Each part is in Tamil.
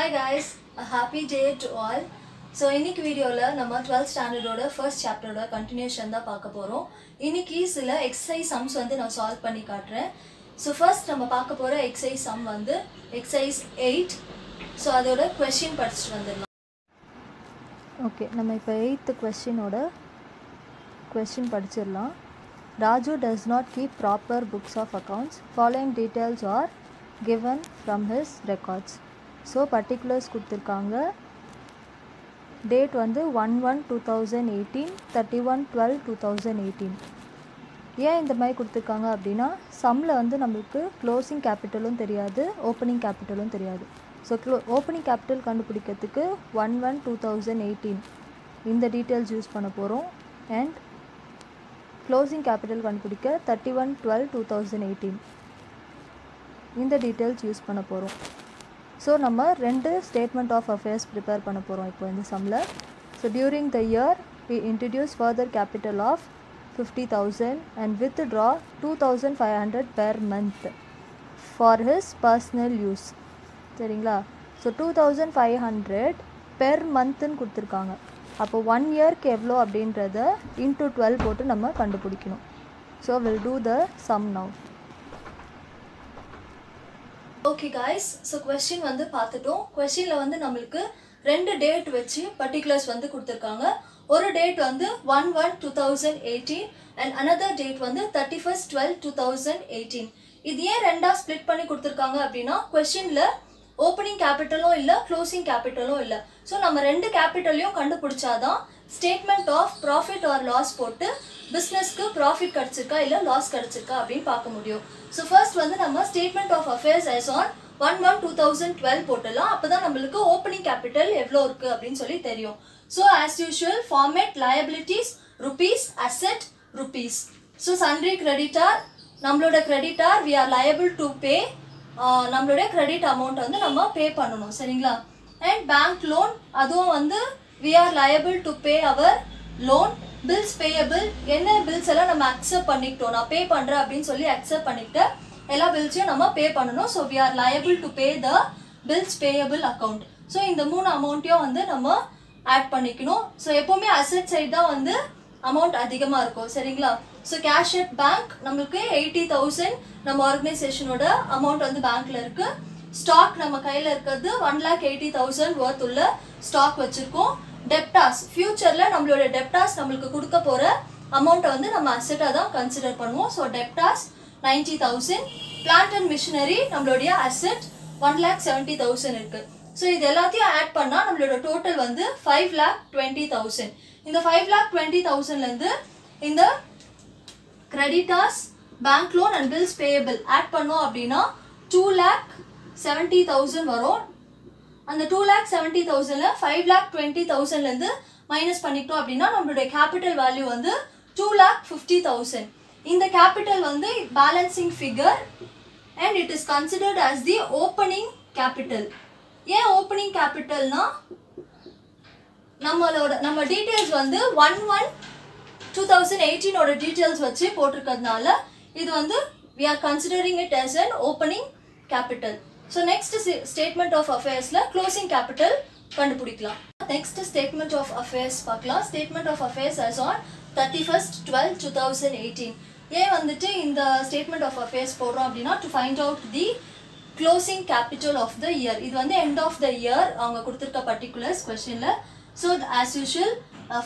Hi guys, a happy day to all. So இன்னைக்கு வீடியோல நம்ம 12th ஸ்டாண்டர்டோட first chapterோட continuation தான் பார்க்க போறோம். இன்னைக்கு சில exercise sums வந்து நான் solve பண்ணி காட்றேன். So first நம்ம பார்க்க போற exercise sum வந்து exercise 8. So அதோட question படிச்சிட்டு வந்துடலாம். Okay, நம்ம இப்போ 8th questionோட question படிச்சிடலாம். Raju does not keep proper books of accounts. Following details are given from his records. So particulars கொடுத்திருக்காங்க. Date வந்து 1/1/2018, 31/12/2018. ஏன் இந்த மாதிரி கொடுத்திருக்காங்க அப்படின்னா சம்மில் வந்து நம்மளுக்கு க்ளோசிங் கேபிட்டலும் தெரியாது, ஓப்பனிங் கேபிட்டலும் தெரியாது. ஸோ ஓப்பனிங் கேபிட்டல் கண்டுபிடிக்கிறதுக்கு 1/1/2018 இந்த டீட்டெயில்ஸ் யூஸ் பண்ண போகிறோம். அண்ட் க்ளோசிங் கேபிட்டல் கண்டுபிடிக்க 31/12/2018 இந்த டீட்டெயில்ஸ் யூஸ் பண்ண போகிறோம். ஸோ நம்ம ரெண்டு ஸ்டேட்மெண்ட் ஆஃப் அஃபேர்ஸ் ப்ரிப்பேர் பண்ண போகிறோம் இப்போ இந்த சம்மில். So during the year we introduce further capital of 50,000 and withdraw 2,500 per month for his personal use. சரிங்களா? ஸோ 2,500 per monthன்னு கொடுத்துருக்காங்க. அப்போ 1 இயர்க்கு எவ்வளோ அப்படின்றத into 12 போட்டு நம்ம கண்டுபிடிக்கணும். So we'll do the sum now. Okay guys, so question வந்து பார்த்துட்டோம். questionல வந்து நம்மளுக்கு ரெண்டு டேட் வச்சு particulars வந்து கொடுத்துருக்காங்க. ஒரு டேட் வந்து 1/1/2018 and another date வந்து 31/12/2018. இது ஏன் ரெண்டா ஸ்ப்ளிட் பண்ணி கொடுத்துருக்காங்க அப்படின்னா questionல ஓப்பனிங் கேபிட்டலும் இல்லை, க்ளோசிங் கேபிட்டலும் இல்லை. ஸோ நம்ம ரெண்டு கேபிட்டலையும் கண்டுபிடிச்சாதான் statement of profit or loss போட்டு பிஸ்னஸ்க்கு ப்ராஃபிட் கிடச்சிருக்கா இல்லை லாஸ் கிடச்சிருக்கா அப்படின்னு பார்க்க முடியும். ஸோ ஃபர்ஸ்ட் வந்து நம்ம statement of affairs as on 1/1/2012 போட்டலாம். அப்போ தான் நம்மளுக்கு ஓப்பனிங் கேபிட்டல் எவ்வளோ இருக்குது அப்படின்னு சொல்லி தெரியும். So as usual format liabilities rupees, asset rupees. So sundry creditor, நம்மளோட creditor we are liable to pay, நம்மளுடைய கிரெடிட் அமௌண்ட் வந்து நம்ம பே பண்ணணும். சரிங்களா? அண்ட் பேங்க் லோன், அதுவும் வந்து we are liable to pay our loan. Bills payable, என்ன பில்ஸ் எல்லாம் நம்ம அக்செப்ட் பண்ணிக்கிட்டோம், நான் பே பண்ணுறேன் அப்படின்னு சொல்லி அக்செப்ட் பண்ணிக்கிட்டு எல்லா பில்ஸையும் நம்ம பே பண்ணணும். So we are liable to pay the bills payable account. So இந்த மூணு அமௌண்ட்டையும் வந்து நம்ம ஆட் பண்ணிக்கணும். ஸோ எப்போவுமே அசெட் சைடு தான் வந்து அமௌண்ட் அதிகமாக இருக்கும். சரிங்களா? ஸோ கேஷ் அட் பேங்க் நம்மளுக்கு 80,000 நம்ம ஆர்கனைசேஷனோட அமௌண்ட் வந்து பேங்க்ல இருக்கு. ஸ்டாக் நம்ம கையில் இருக்கிறது 1,80,000 worth உள்ள ஸ்டாக் வச்சிருக்கோம். டெப்டாஸ், ஃபியூச்சரில் நம்மளோட டெப்டாஸ் நம்மளுக்கு கொடுக்க போகிற அமௌண்ட்டை வந்து நம்ம அசெட்டாக தான் கன்சிடர் பண்ணுவோம். So debtors 90,000. Plant and machinery நம்மளுடைய அசெட் 1,70,000 இருக்கு. ஸோ இது எல்லாத்தையும் ஆட் பண்ணால் நம்மளோட டோட்டல் வந்து 5,20,000. இந்த 5,20,000லேருந்து இந்த creditors, bank loan and bills payable add பண்ணோம் அப்படின்னா 2,70,000 வரும். அந்த 2,70,000ல 5,20,000லேருந்து மைனஸ் பண்ணிக்கிட்டோம் அப்படின்னா நம்மளுடைய கேபிட்டல் வேல்யூ வந்து 2,50,000. இந்த கேபிட்டல் வந்து balancing figure and it is considered as the opening capital. ஏன் ஓப்பனிங் கேபிட்டல்னா நம்ம டீட்டெயில்ஸ் வந்து 1/1/2018 டீட்டெயில்ஸ் வச்சு போட்டிருக்கிறதுனால இது வந்து we are considering it as an opening capital. So next statement of affairs la closing capital கண்டுபிடிக்கலாம். Next statement of affairs பார்க்கலாம். Statement of affairs as on 31/12/2018. ஏன் வந்துட்டு இந்த statement of affairs போடுறோம் அப்படின்னா to find out the closing capital of the year. இது வந்து end of the year அவங்க கொடுத்திருக்க particulars questionல. So as usual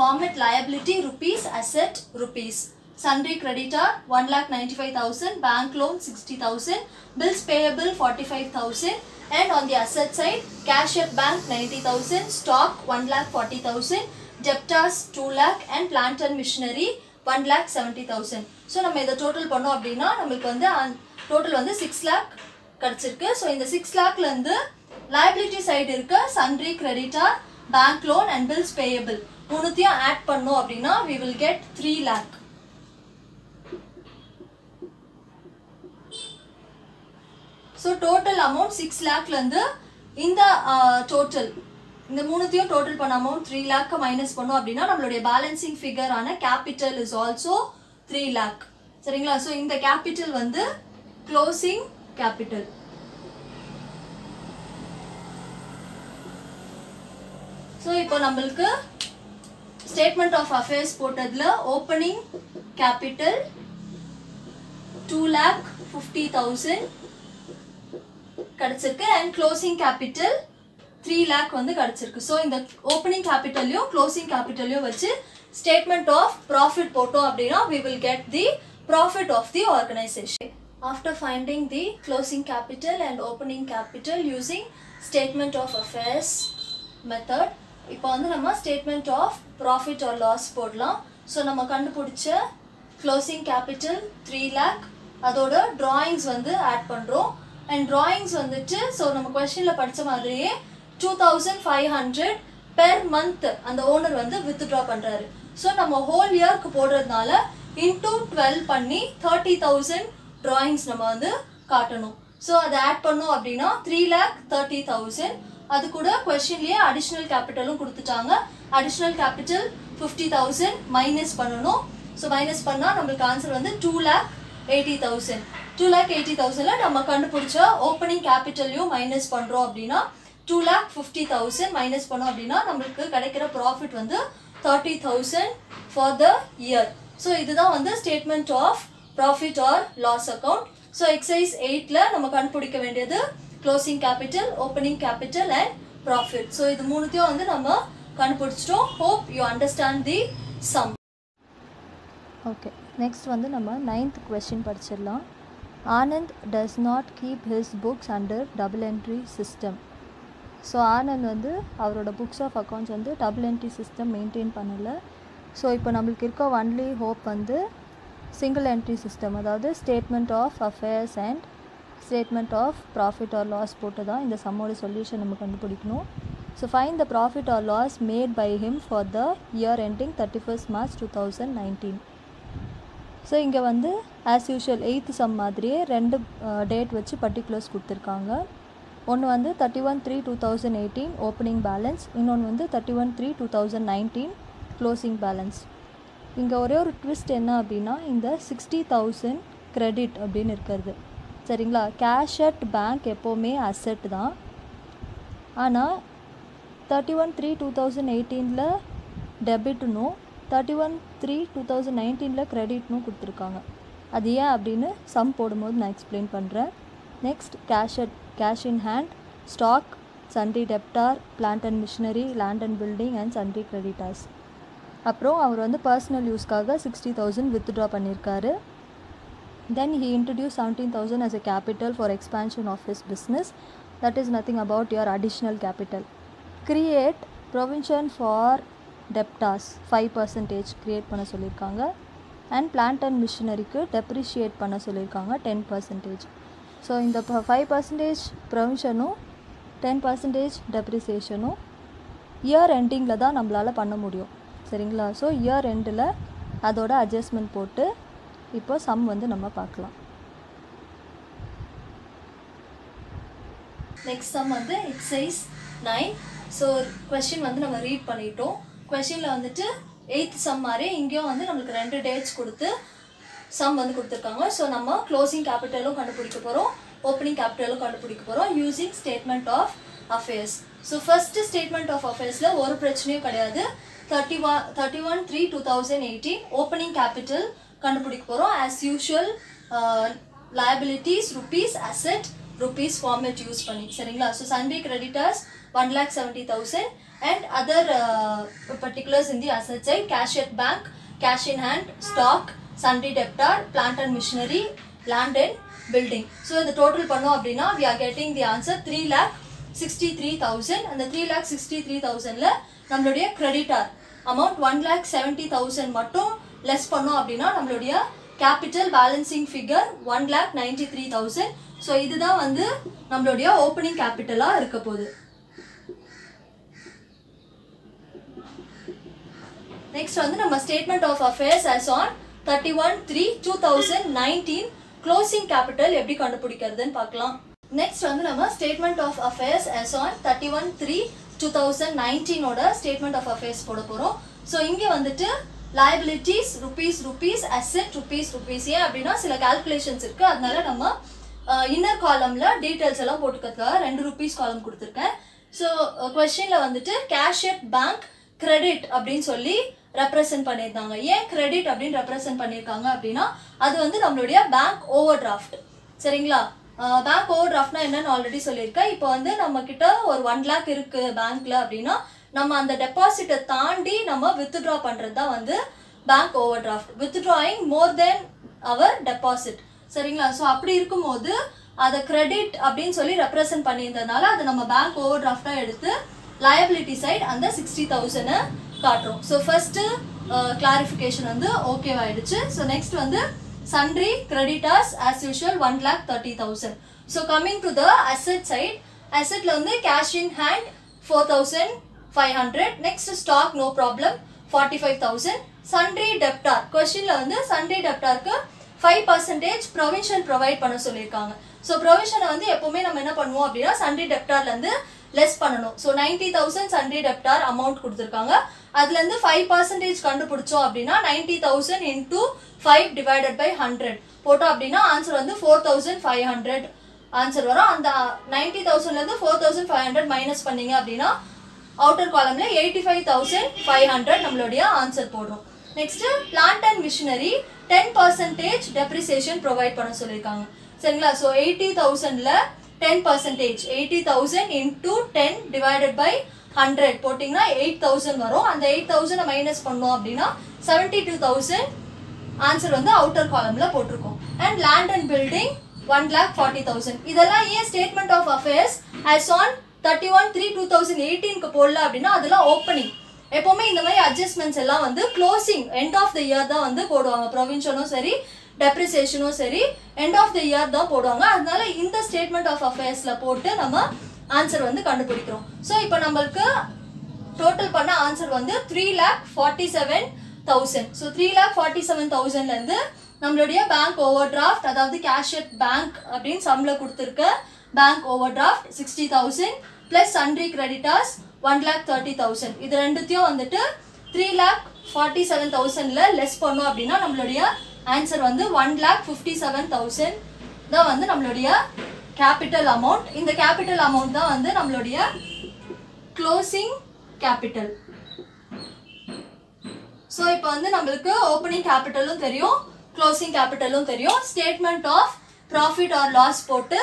format liability rupees, asset rupees. Sundry creditor 1,95,000, bank loan 60,000, bills payable 45,000, and on the asset side cash at bank 90,000, stock 1,40,000, debtors 2 lakh and plant and machinery 1,70,000. So நம்ம இத டோட்டல் பண்ணோம் அப்படின்னா நமக்கு வந்து டோட்டல் வந்து 6 lakh கிடைச்சிருக்கு. ஸோ இந்த 6 lakhல இருந்து liability side இருக்க sundry creditor, bank loan and bills payable மூணுத்தையும் ஆட் பண்ணோம் அப்படின்னா we will get 3 lakh. So total amount 6 lakhலேருந்து இந்த டோட்டல் இந்த மூணுத்தையும் டோட்டல் பண்ண அமௌண்ட் 3 lakh மைனஸ் பண்ணோம் அப்படின்னா நம்மளுடைய பேலன்சிங் ஃபிகரான கேபிட்டல் இஸ் ஆல்சோ 3 lakh. சரிங்களா? ஸோ இந்த கேபிட்டல் வந்து க்ளோசிங் கேபிட்டல். ஸோ இப்போ நம்மளுக்கு ஸ்டேட்மெண்ட் ஆஃப் அஃபேர்ஸ் போட்டதில் ஓப்பனிங் கேபிட்டல் 2,50,000 கிடைச்சிருக்கு அண்ட் க்ளோசிங் கேபிட்டல் 3 lakh வந்து கிடைச்சிருக்கு. ஸோ இந்த ஓப்பனிங் கேபிட்டலையும் க்ளோசிங் கேபிட்டலையும் வச்சு ஸ்டேட்மெண்ட் ஆஃப் ப்ராஃபிட் போட்டோம் அப்படின்னா we will get the profit of the organization. After finding the closing capital and opening capital using statement of affairs method, இப்போ வந்து நம்ம statement of profit or loss போடலாம். ஸோ நம்ம கண்டுபிடிச்ச closing capital 3 lakh அதோட drawings வந்து ஆட் பண்ணுறோம். அண்ட் drawings வந்துட்டு ஸோ நம்ம கொஸ்டினில் படித்த மாதிரியே 2,500 per month அந்த ஓனர் வந்து வித்ட்ரா பண்ணுறாரு. ஸோ நம்ம ஹோல் இயர்க்கு போடுறதுனால இன்டூ 12 பண்ணி 30,000 drawings நம்ம வந்து காட்டணும். ஸோ அதை ஆட் பண்ணோம் அப்படின்னா 3,30,000. அது கூட கொஸ்டின்லேயே அடிஷ்னல் கேபிட்டலும் கொடுத்துட்டாங்க. அடிஷ்னல் கேபிட்டல் 50,000 மைனஸ் பண்ணணும். ஸோ மைனஸ் பண்ணால் நம்மளுக்கு ஆன்சர் வந்து 2,80,000. 2,80,000 நம்ம கண்டுபிடிச்ச ஓப்பனிங் கேபிட்டலையும் மைனஸ் பண்ணுறோம் அப்படின்னா 2,50,000 மைனஸ் பண்ணோம் அப்படின்னா நம்மளுக்கு கிடைக்கிற ப்ராஃபிட் வந்து 30,000 ஃபார் த இயர். ஸோ இதுதான் வந்து statement of profit or loss account. So exercise 8ல் நம்ம கண்டுபிடிக்க வேண்டியது closing capital, opening capital and profit. So இது மூணுத்தையும் வந்து நம்ம கண்டுபிடிச்சிட்டோம். Hope you understand the sum. Okay, next வந்து நம்ம 9th கொஸ்டின் படிச்சிடலாம். Anand does not keep his books under double entry system. So Anand வந்து அவரோட புக்ஸ் ஆஃப் அக்கௌண்ட்ஸ் வந்து டபுள் என்ட்ரி சிஸ்டம் மெயின்டைன் பண்ணலை. ஸோ இப்போ நம்மளுக்கு இருக்க ஒன்லி ஹோப் வந்து சிங்கிள் என்ட்ரி சிஸ்டம், அதாவது statement of affairs and statement of profit or loss போட்டு தான் இந்த சம்மோட சொல்யூஷன் நம்ம கண்டுபிடிக்கணும். So find the profit or loss made by him for the year ending 31st March 2019. So இங்கே வந்து ஆஸ் யூஷுவல் 8th சம் மாதிரியே 2 டேட் வச்சு பர்டிகுலர்ஸ் கொடுத்துருக்காங்க. ஒன்று வந்து 31/3/2018 ஓப்பனிங் பேலன்ஸ், இன்னொன்று வந்து 31/3/2019 க்ளோசிங் பேலன்ஸ். இங்கே ஒரே ஒரு ட்விஸ்ட் என்ன அப்படின்னா இந்த 60,000 கிரெடிட் அப்படின்னு இருக்கிறது. சரிங்களா, கேஷ் அட் பேங்க் எப்போவுமே அசெட் தான். ஆனால் 31/3/2018 டெபிட்னும் 31/3/2019 கிரெடிட்னும் கொடுத்துருக்காங்க. அது ஏன் அப்படின்னு சம் போடும்போது நான் எக்ஸ்பிளைன் பண்ணுறேன். Next cash in hand, stock, sundry debtor, plant and machinery, land and building and sundry creditors. அப்புறம் அவர் வந்து பர்சனல் யூஸ்க்காக 60,000 வித்ட்ரா பண்ணியிருக்காரு. தென் he introduced 17,000 as a capital for expansion of his business. That is nothing about your additional capital. Create provision for debtors 5% create பண்ண சொல்லியிருக்காங்க. அண்ட் பிளான்ட் அண்ட் மிஷினரிக்கு டெப்ரிஷியேட் பண்ண சொல்லியிருக்காங்க 10%. ஸோ இந்த 5% ப்ரொவிஷனும் 10% டெப்ரிசியேஷனும் இயர் எண்டிங்கில் தான் நம்மளால் பண்ண முடியும். சரிங்களா, ஸோ இயர் எண்டில் அதோட அட்ஜஸ்ட்மெண்ட் போட்டு இப்போ சம் வந்து நம்ம பார்க்கலாம். நெக்ஸ்ட் சம் வந்து எக்ஸசைஸ் 9. ஸோ கொஸ்டின் வந்து நம்ம ரீட் பண்ணிட்டோம். கொஸ்டினில் வந்துட்டு 8th சம் மாதிரி இங்கேயும் வந்து நம்மளுக்கு 2 டேட்ஸ் கொடுத்து சம் வந்து கொடுத்துருக்காங்க. ஸோ நம்ம க்ளோசிங் கேபிட்டலும் கண்டுபிடிக்க போகிறோம், ஓப்பனிங் கேபிட்டலும் கண்டுபிடிக்க போகிறோம் using statement of affairs. So first statement of அஃபேர்ஸில் ஒரு பிரச்சனையும் கிடையாது. 31/3/2018 ஓப்பனிங் கேபிட்டல் கண்டுபிடிக்க போகிறோம். As usual liabilities rupees, asset rupees format use பண்ணி. சரிங்களா, so sundry creditors 1,70,000 and other particulars in the asset side: cash at bank, cash in hand, stock, sundry debtor, plant and machinery, land and building. So the total பண்ணோம் அப்படின்னா we are getting the answer 3,63,000. அந்த 3,63,000ல நம்மளுடைய creditor amount 1,70,000 மட்டும் less பண்ணோம் அப்படின்னா நம்மளுடைய capital balancing figure 1,93,000. ஸோ இதுதான் வந்து நம்மளுடைய ஓப்பனிங் கேபிட்டலாக இருக்க போகுது. நெக்ஸ்ட் வந்து நம்ம statement of affairs as on 31/3/2019 closing capital எப்படி கண்டுபிடிக்கிறதுன்னு பார்க்கலாம். நெக்ஸ்ட் வந்து நம்ம statement of affairs as on 31/3/2019 statement of affairs போட போகிறோம். ஸோ இங்கே வந்துட்டு liabilities rupees, asset rupees. ஏன் அப்படின்னா சில கால்குலேஷன்ஸ் இருக்குது, அதனால நம்ம இன்னர் காலமில் டீட்டெயில்ஸ் எல்லாம் போட்டுக்கிறதுக்காக 2 rupees காலம் கொடுத்துருக்கேன். ஸோ கொஸ்டின்ல வந்துட்டு கேஷ் அட் பேங்க் கிரெடிட் அப்படின்னு சொல்லி ரெப்ரசென்ட் பண்ணியிருந்தாங்க. ஏன் கிரெடிட் அப்படின்னு ரெப்ரசென்ட் பண்ணியிருக்காங்க அப்படின்னா அது வந்து நம்மளுடைய பேங்க் ஓவர் டிராஃப்ட். சரிங்களா? பேங்க் ஓவர் டிராஃப்ட்னா என்னன்னு ஆல்ரெடி சொல்லியிருக்கேன். இப்போ வந்து நம்ம கிட்ட ஒரு 1 lakh இருக்கு பேங்க்ல அப்படின்னா நம்ம அந்த டெபாசிட்டை தாண்டி நம்ம வித்ட்ரா பண்றது தான் வந்து பேங்க் ஓவர் டிராஃப்ட். வித்ட்ராயிங் மோர் தென் அவர் டெபாசிட். சரிங்களா? ஸோ அப்படி இருக்கும்போது அதை கிரெடிட் அப்படின்னு சொல்லி ரெப்ரசென்ட் பண்ணியிருந்ததுனால அது நம்ம பேங்க் ஓவர் டிராஃப்டா எடுத்து liability சைட் அந்த 60,000 காட்டுறோம். ஸோ ஃபர்ஸ்ட் கிளாரிஃபிகேஷன் வந்து ஓகேவாயிடுச்சு. ஸோ நெக்ஸ்ட் வந்து sundry creditors as usual 1,30,000. So coming to the asset side, assetல வந்து cash in hand 4,500. next stock no problem 45,000. sundry debtor questionல வந்து sundry debtorக்கு 5% provision provide பண்ண சொல்லியிருக்காங்க. ஸோ ப்ரொவிஷனை வந்து எப்பவுமே நம்ம என்ன பண்ணுவோம் அப்படின்னா sundry debtorல இருந்து லெஸ் பண்ணணும். ஸோ 90,000 sundry debtor அமௌண்ட் கொடுத்துருக்காங்க. அதுல இருந்து 5% கண்டுபிடிச்சோம் அப்படின்னா 90,000 into 5 divided by 100 போட்டோம் அப்படின்னா ஆன்சர் வந்து 4,500 ஆன்சர் வரும். அந்த 90,000ல இருந்து 4,500 மைனஸ் பண்ணீங்க அப்படின்னா அவுட்டர் காலம்ல 85,500 நம்மளுடைய ஆன்சர் போடுறோம். Next plant and machinery 10% depreciation provide பண்ண சொல்லியிருக்காங்க. சரிங்களா? ஸோ 80,000ல 10% 80,000 into 10 divided by 100 போட்டிங்கன்னா 8,000 வரும். அந்த 8,000 மைனஸ் பண்ணோம் அப்படின்னா 72,000 ஆன்சர் வந்து அவுட்டர் காலம்ல போட்டிருக்கோம். And land and building 1,40,000. இதெல்லாம் ஏன் statement of affairs as on 31/3/2018க்கு போடல அப்படின்னா அதெல்லாம் ஓப்பனிங். எப்பவுமே இந்த மாதிரி அட்ஜஸ்ட்மெண்ட்ஸ் எல்லாம் வந்து closing end of the year தான் வந்து போடுவாங்க. ப்ரொவின்ஷனும் சரி டெப்ரிசியேஷனும் சரி எண்ட் ஆஃப் த இயர் தான் போடுவாங்க. அதனால இந்த ஸ்டேட்மெண்ட் ஆஃப் அஃபேர்ஸ்ல போட்டு நம்ம ஆன்சர் வந்து கண்டுபிடிக்கிறோம். ஸோ இப்போ நம்மளுக்கு டோட்டல் பண்ண ஆன்சர் வந்து 3,47,000. ஸோ 3,47,000ல இருந்து நம்மளுடைய பேங்க் ஓவர் டிராஃப்ட் அதாவது கேஷ் அட் பேங்க் அப்படின்னு சம்ல கொடுத்துருக்க bank over draft 60,000 plus sundry creditors 1,30,000. இது ரெண்டுத்தையும் வந்துட்டு 3,47,000ல லெஸ் பண்ணோம் அப்படின்னா நம்மளுடைய ஆன்சர் வந்து 1,57,000 தான் வந்து நம்மளுடைய கேபிட்டல் அமௌண்ட். இந்த கேபிட்டல் அமௌண்ட் தான் வந்து நம்மளுடைய க்ளோசிங் கேபிட்டல். ஸோ இப்போ வந்து நம்மளுக்கு ஓப்பனிங் கேபிட்டலும் தெரியும் க்ளோசிங் கேபிட்டலும் தெரியும். Statement of profit or loss போட்டு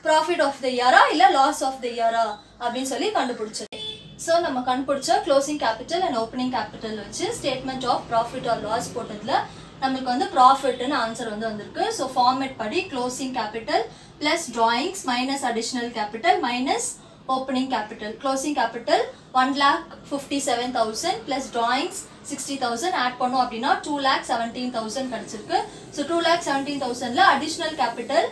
ப்ராஃபிட் ஆஃப் த இயரா இல்லை லாஸ் ஆஃப் த இயரா அப்படின்னு சொல்லி கண்டுபிடிச்சது. ஸோ நம்ம கண்டுபிடிச்ச closing capital and opening capital வச்சு statement of profit or loss போட்டதுல நம்மளுக்கு வந்து ப்ராஃபிட்னு ஆன்சர் வந்து வந்திருக்கு. ஸோ ஃபார்மேட் படி closing capital plus drawings minus additional capital minus opening capital. Closing capital 1,57,000 plus drawings 60,000 add பண்ணோம் அப்படின்னா 2,17,000 கிடைச்சிருக்கு. ஸோ 2,17,000ல அடிஷ்னல் கேபிட்டல்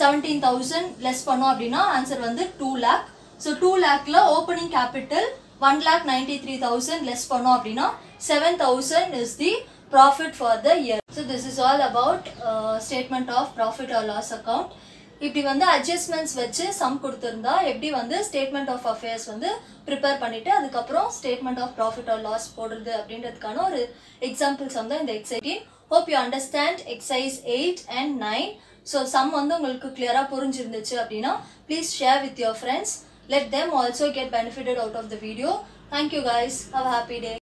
17,000 லெஸ் பண்ணோம் அப்படின்னா ஆன்சர் வந்து 2 lakh. ஸோ 2 lakhல ஓப்பனிங் கேபிட்டல் 1,93,000 லெஸ் பண்ணோம் அப்படின்னா 7,000 is the profit for the year. So this is all about statement of profit or loss account. இப்படி வந்து அட்ஜஸ்ட்மெண்ட்ஸ் வச்சு சம் கொடுத்துருந்தா எப்படி வந்து ஸ்டேட்மெண்ட் ஆஃப் அஃபேர்ஸ் வந்து ப்ரிப்பேர் பண்ணிட்டு அதுக்கப்புறம் statement of profit or loss போடுறது அப்படின்றதுக்கான ஒரு எக்ஸாம்பிள் சம் தான் இந்த exercise 18. Hope you understand exercise 8 and 9. So sum வந்து உங்களுக்கு கிளியராக புரிஞ்சிருந்துச்சு அப்படின்னா please share with your friends. Let them also get benefited out of the video. Thank you guys. Have a happy day.